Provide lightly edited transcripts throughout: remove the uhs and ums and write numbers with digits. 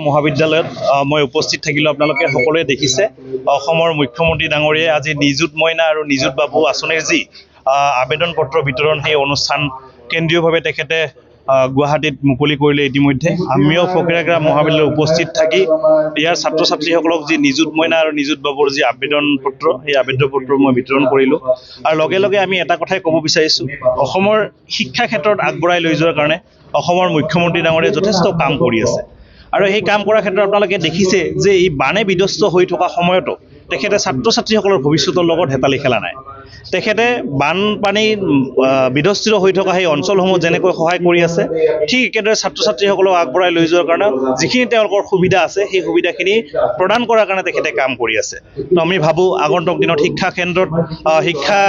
মহাবিদ্যালয়ত মই উপস্থিত থাকিলোঁ। আপোনালোকে সকলোৱে দেখিছে অসমৰ মুখ্যমন্ত্ৰী ডাঙৰীয়াই আজি নিযুত মইনা আৰু নিযুত বাবু আঁচনিৰ যি আবেদন পত্ৰ বিতৰণ সেই অনুষ্ঠান কেন্দ্ৰীয়ভাৱে তেখেতে গুৱাহাটীত মুকলি কৰিলে। ইতিমধ্যে আমিও ফকীৰাগ্ৰাম মহাবিদ্যালয়ত উপস্থিত থাকি ইয়াৰ ছাত্ৰ ছাত্ৰীসকলক যি নিযুত মইনা আৰু নিযুত বাবুৰ যি আবেদন পত্ৰ সেই আবেদন পত্ৰ মই বিতৰণ কৰিলোঁ। আৰু লগে লগে আমি এটা কথাই ক'ব বিচাৰিছোঁ, অসমৰ শিক্ষা ক্ষেত্ৰত আগবঢ়াই লৈ যোৱাৰ কাৰণে অসমৰ মুখ্যমন্ত্ৰী ডাঙৰীয়াই যথেষ্ট কাম কৰি আছে। আৰু সেই কাম কৰাৰ ক্ষেত্ৰত আপোনালোকে দেখিছে যে এই বানে বিধ্বস্ত হৈ থকা সময়তো তেখেতে ছাত্ৰ ছাত্ৰীসকলৰ ভৱিষ্যতৰ লগত হেতালি খেলা নাই। তেখেতে বানপানী বিধ্বস্তিত হৈ থকা সেই অঞ্চলসমূহ যেনেকৈ সহায় কৰি আছে, ঠিক একেদৰে ছাত্ৰ ছাত্ৰীসকলক আগবঢ়াই লৈ যোৱাৰ কাৰণে যিখিনি তেওঁলোকৰ সুবিধা আছে সেই সুবিধাখিনি প্ৰদান কৰাৰ কাৰণে তেখেতে কাম কৰি আছে। তো আমি ভাবোঁ আগন্তুক দিনত শিক্ষা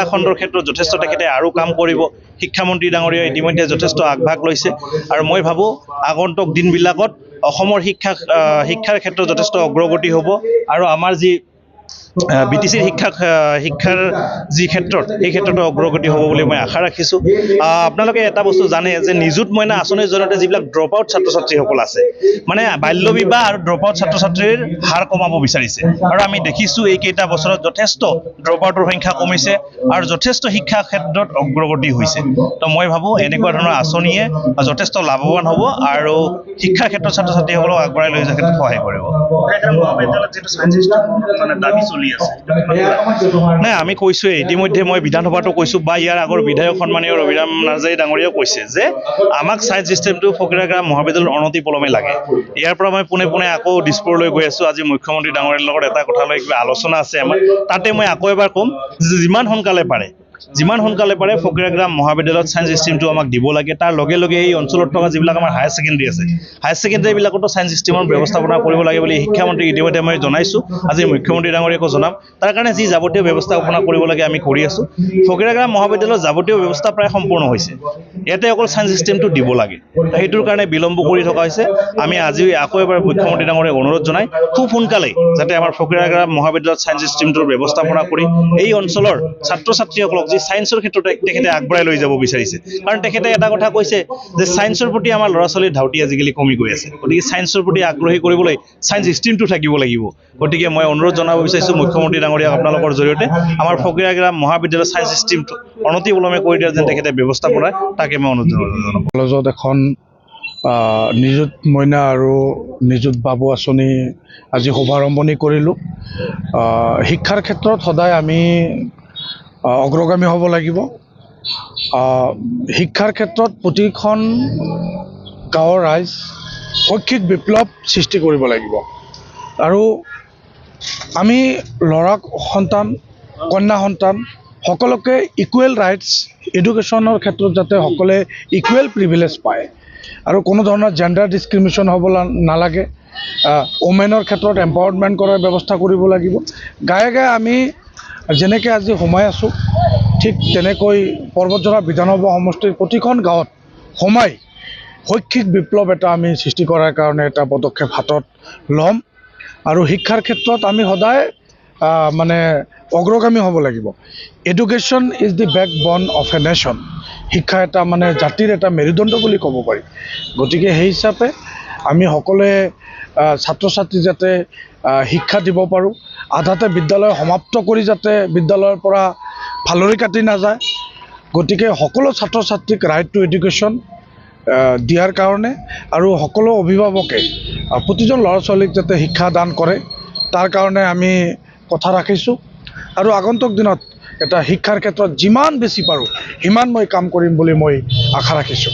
খণ্ডৰ ক্ষেত্ৰত যথেষ্ট তেখেতে আৰু কাম কৰিব। শিক্ষামন্ত্ৰী ডাঙৰীয়াই ইতিমধ্যে যথেষ্ট আগভাগ লৈছে আৰু মই ভাবোঁ আগন্তুক দিনবিলাকত অসমৰ শিক্ষাৰ ক্ষেত্ৰত যথেষ্ট অগ্ৰগতি হ'ব আৰু আমাৰ যি BTCৰ শিক্ষাৰ যি ক্ষেত্ৰত এই ক্ষেত্ৰতো অগ্ৰগতি হ'ব বুলি মই আশা ৰাখিছোঁ। আপোনালোকে এটা বস্তু জানে যে নিযুত মইনা আঁচনিৰ জৰিয়তে যিবিলাক ড্ৰপ আউট ছাত্ৰ ছাত্ৰীসকল আছে, মানে বাল্য বিবাহ আৰু ড্ৰপ আউট ছাত্ৰ ছাত্ৰীৰ হাৰ কমাব বিচাৰিছে। আৰু আমি দেখিছোঁ এইকেইটা বছৰত যথেষ্ট ড্ৰপ আউটৰ সংখ্যা কমিছে আৰু যথেষ্ট শিক্ষা ক্ষেত্ৰত অগ্ৰগতি হৈছে। তো মই ভাবোঁ এনেকুৱা ধৰণৰ আঁচনিয়ে যথেষ্ট লাভৱান হ'ব আৰু শিক্ষাৰ ক্ষেত্ৰত ছাত্ৰ ছাত্ৰীসকলক আগবঢ়াই লৈ যোৱাৰ ক্ষেত্ৰত সহায় কৰিব। নাই, আমি কৈছোঁৱে ইতিমধ্যে, মই বিধানসভাতো কৈছোঁ বা ইয়াৰ আগৰ বিধায়ক সন্মানীয় ৰবিৰাম নাৰ্জাৰী ডাঙৰীয়াও কৈছে যে আমাক ছায়েন্স চিষ্টেমটো ফকীৰাগ্ৰাম মহাবিদ্যালয়ত অনতিপলমে লাগে। ইয়াৰ পৰা মই পোনে পোনে আকৌ দিছপুৰলৈ গৈ আছোঁ। আজি মুখ্যমন্ত্ৰী ডাঙৰীয়াৰ লগত এটা কথা লৈ কিবা আলোচনা আছে আমাৰ, তাতে মই আকৌ এবাৰ ক'ম যে যিমান সোনকালে পাৰে ফকীৰাগ্ৰাম মহাবিদ্যালয়ত ছায়েন্স ষ্ট্ৰীমটো আমাক দিব লাগে। তাৰ লগে লগে এই অঞ্চলত থকা যিবিলাক আমাৰ হায়াৰ ছেকেণ্ডেৰী আছে, হায়াৰ ছেকেণ্ডেৰীবিলাকতো ছায়েন্স ষ্ট্ৰীমৰ ব্যৱস্থাপনা কৰিব লাগে বুলি শিক্ষামন্ত্ৰীক ইতিমধ্যে মই জনাইছোঁ। আজি মুখ্যমন্ত্ৰী ডাঙৰীয়াকো জনাম। তাৰ কাৰণে যি যাৱতীয় ব্যৱস্থাপনা কৰিব লাগে আমি কৰি আছোঁ। ফকীৰাগ্ৰাম মহাবিদ্যালয়ৰ যাৱতীয় ব্যৱস্থা প্ৰায় সম্পূৰ্ণ হৈছে। ইয়াতে অকল ছায়েন্স ছিষ্টেমটো দিব লাগে, সেইটোৰ কাৰণে বিলম্ব কৰি থকা হৈছে। আমি আজি আকৌ এবাৰ মুখ্যমন্ত্ৰী ডাঙৰীয়াক অনুৰোধ জনাই খুব সোনকালে যাতে আমাৰ ফকীৰাগ্ৰাম মহাবিদ্যালয়ত ছায়েন্স ছিষ্টেমটোৰ ব্যৱস্থাপনা কৰি এই অঞ্চলৰ ছাত্ৰ ছাত্ৰীসকলক যি ছায়েন্সৰ ক্ষেত্ৰত তেখেতে আগবঢ়াই লৈ যাব বিচাৰিছে। কাৰণ তেখেতে এটা কথা কৈছে যে ছায়েন্সৰ প্ৰতি আমাৰ ল'ৰা ছোৱালীৰ ধাউতি আজিকালি কমি গৈ আছে, গতিকে ছায়েন্সৰ প্ৰতি আগ্ৰহী কৰিবলৈ ছায়েন্স ষ্ট্ৰীমটো থাকিব লাগিব। গতিকে মই অনুৰোধ জনাব বিচাৰিছোঁ মুখ্যমন্ত্ৰী ডাঙৰীয়াক আপোনালোকৰ জৰিয়তে আমাৰ ফকীৰাগ্ৰাম মহাবিদ্যালয়ৰ ছায়েন্স ষ্ট্ৰীমটো অনতিপলমে কৰি দিয়াৰ যেন তেখেতে ব্যৱস্থা কৰে, তাকে মই অনুৰোধ জনাম। কলেজত এখন নিযুত মইনা আৰু নিযুত বাবু আঁচনি আজি শুভাৰম্ভণি কৰিলোঁ। শিক্ষাৰ ক্ষেত্ৰত সদায় আমি অগ্ৰগামী হ'ব লাগিব। শিক্ষাৰ ক্ষেত্ৰত প্ৰতিখন গাঁৱৰ ৰাইজ শৈক্ষিক বিপ্লৱ সৃষ্টি কৰিব লাগিব আৰু আমি ল'ৰা সন্তান কন্যা সন্তান সকলোকে ইকুৱেল ৰাইটছ এডুকেশ্যনৰ ক্ষেত্ৰত যাতে সকলোৱে ইকুৱেল প্ৰিভিলেজ পায় আৰু কোনো ধৰণৰ জেণ্ডাৰ ডিছক্ৰিমিনেশ্যন হ'ব নালাগে। ওমেনৰ ক্ষেত্ৰত এম্পাৱাৰমেণ্ট কৰাৰ ব্যৱস্থা কৰিব লাগিব। গায়ে গায়ে আমি যেনেকৈ আজি সোমাই আছোঁ, ঠিক তেনেকৈ পৰ্বতজৰা বিধানসভা সমষ্টিৰ প্ৰতিখন গাঁৱত সোমাই শৈক্ষিক বিপ্লৱ এটা আমি সৃষ্টি কৰাৰ কাৰণে এটা পদক্ষেপ হাতত ল'ম আৰু শিক্ষাৰ ক্ষেত্ৰত আমি সদায় অগ্ৰগামী হ'ব লাগিব। Education is the backbone of A nation. শিক্ষা এটা জাতিৰ এটা মেৰুদণ্ড বুলি ক'ব পাৰি। গতিকে সেই হিচাপে আমি সকলোৱে ছাত্ৰ ছাত্ৰী যাতে শিক্ষা দিব পাৰোঁ, আধাতে বিদ্যালয় সমাপ্ত কৰি যাতে বিদ্যালয়ৰ পৰা ফালৰি কাটি নাযায়। গতিকে সকলো ছাত্ৰ ছাত্ৰীক ৰাইট টু এডুকেশ্যন দিয়াৰ কাৰণে আৰু সকলো অভিভাৱকে প্ৰতিজন ল'ৰা ছোৱালীক যাতে শিক্ষা দান কৰে তাৰ কাৰণে আমি কথা ৰাখিছোঁ আৰু আগন্তুক দিনত এটা শিক্ষাৰ ক্ষেত্ৰত যিমান বেছি পাৰোঁ সিমান মই কাম কৰিম বুলি মই আশা ৰাখিছোঁ।